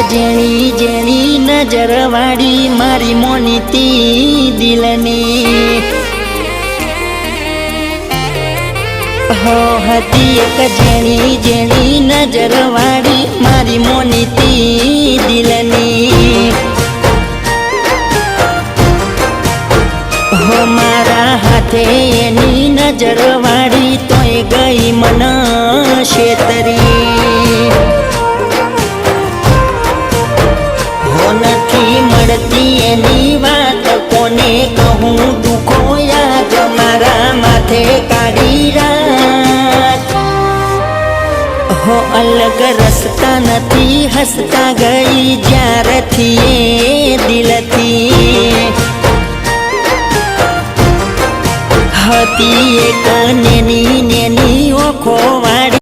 જેણી જેણી નજર વાળી મારી મોનીતી દિલની હો હતી એક જેણી જેણી નજર વાળી મારી મોનીતી દિલની હો મારા હાથે એની નજર વાળી તોય ગઈ મન શેતરી હો નથી મળતી એની વાત કોને કહું દુખો યાદ મારા માથે કાઢી રાત હો અલગ રસ્તા નથી હસતા ગઈ જ્યારથી એ દિલથી હતી એક નેની નેની ઓખો વાળી